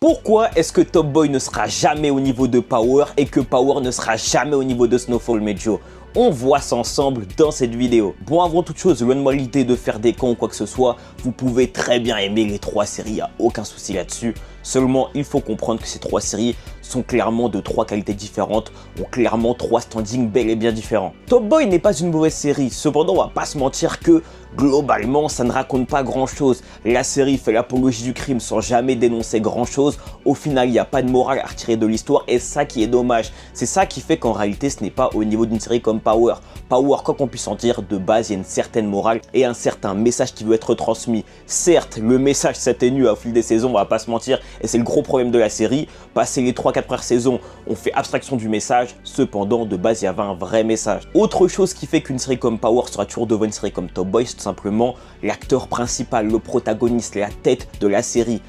Pourquoi est-ce que Top Boy ne sera jamais au niveau de Power et que Power ne sera jamais au niveau de Snowfall Medio? On voit ça ensemble dans cette vidéo. Bon, avant toute chose, loin de moi l'idée de faire des cons ou quoi que ce soit, vous pouvez très bien aimer les trois séries, il n'y a aucun souci là-dessus. Seulement, il faut comprendre que ces trois séries sont clairement de trois qualités différentes, ont clairement trois standings bel et bien différents. Top Boy n'est pas une mauvaise série, cependant on va pas se mentir que globalement ça ne raconte pas grand chose. La série fait l'apologie du crime sans jamais dénoncer grand chose, au final il n'y a pas de morale à retirer de l'histoire et ça qui est dommage. C'est ça qui fait qu'en réalité ce n'est pas au niveau d'une série comme Power. Power, quoi qu'on puisse en dire, de base il y a une certaine morale et un certain message qui veut être transmis. Certes, le message s'atténue au fil des saisons, on va pas se mentir, et c'est le gros problème de la série. Passé les 3-4 premières saisons, on fait abstraction du message, cependant de base il y avait un vrai message. Autre chose qui fait qu'une série comme Power sera toujours devant une série comme Top Boy, c'est tout simplement l'acteur principal, le protagoniste, la tête de la série.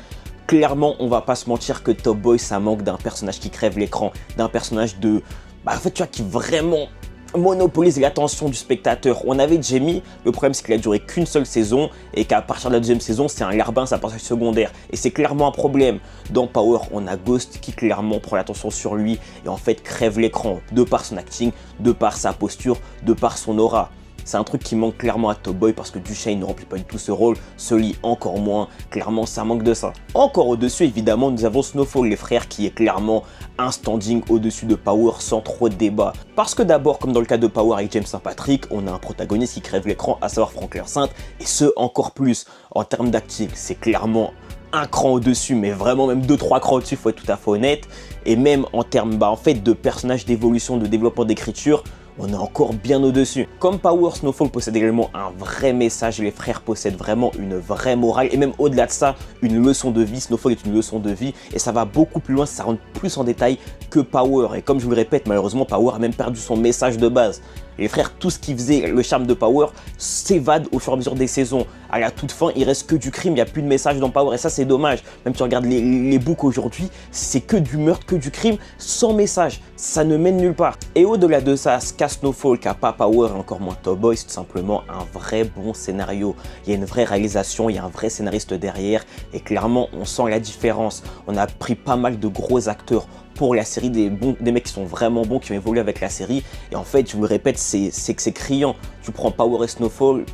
Clairement, on va pas se mentir que Top Boy ça manque d'un personnage qui crève l'écran, d'un personnage de... en fait tu vois, qui vraiment monopolise l'attention du spectateur. On avait Jamie, le problème c'est qu'il a duré qu'une seule saison et qu'à partir de la deuxième saison c'est un larbin, c'est un personnage secondaire et c'est clairement un problème. Dans Power on a Ghost qui clairement prend l'attention sur lui et en fait crève l'écran de par son acting, de par sa posture, de par son aura. C'est un truc qui manque clairement à Top Boy parce que Dushane ne remplit pas du tout ce rôle, Sully encore moins, clairement ça manque de ça. Encore au-dessus évidemment nous avons Snowfall les frères qui est clairement un standing au-dessus de Power sans trop de débat. Parce que d'abord comme dans le cas de Power avec James St. Patrick, on a un protagoniste qui crève l'écran, à savoir Franklin Saint et ce encore plus. En termes d'acting c'est clairement un cran au-dessus, mais vraiment même 2-3 crans au-dessus, faut être tout à fait honnête. Et même en termes en fait, de personnages d'évolution, de développement d'écriture, on est encore bien au-dessus. Comme Power, Snowfall possède également un vrai message, les frères possèdent vraiment une vraie morale et même au-delà de ça, une leçon de vie. Snowfall est une leçon de vie et ça va beaucoup plus loin, ça rentre plus en détail que Power. Et comme je vous le répète, malheureusement, Power a même perdu son message de base. Les frères, tout ce qui faisait le charme de Power s'évade au fur et à mesure des saisons. À la toute fin, il reste que du crime, il n'y a plus de message dans Power et ça c'est dommage. Même si tu regardes les books aujourd'hui, c'est que du meurtre, que du crime, sans message. Ça ne mène nulle part. Et au-delà de ça, ce qu'a Snowfall, qu'a pas Power et encore moins Top Boy, c'est tout simplement un vrai bon scénario. Il y a une vraie réalisation, il y a un vrai scénariste derrière et clairement on sent la différence. On a pris pas mal de gros acteurs pour la série, des mecs qui sont vraiment bons, qui ont évolué avec la série. Et en fait, je vous le répète, c'est que c'est criant. Tu prends Power et Snowfall,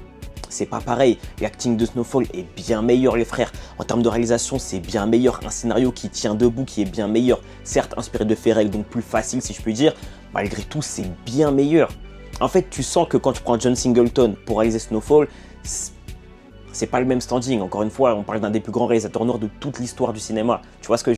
c'est pas pareil. L'acting de Snowfall est bien meilleur, les frères. En termes de réalisation, c'est bien meilleur. Un scénario qui tient debout, qui est bien meilleur. Certes, inspiré de faits réels, donc plus facile si je puis dire. Malgré tout, c'est bien meilleur. En fait, tu sens que quand tu prends John Singleton pour réaliser Snowfall, c'est pas le même standing. Encore une fois, on parle d'un des plus grands réalisateurs noirs de toute l'histoire du cinéma. Tu vois ce que je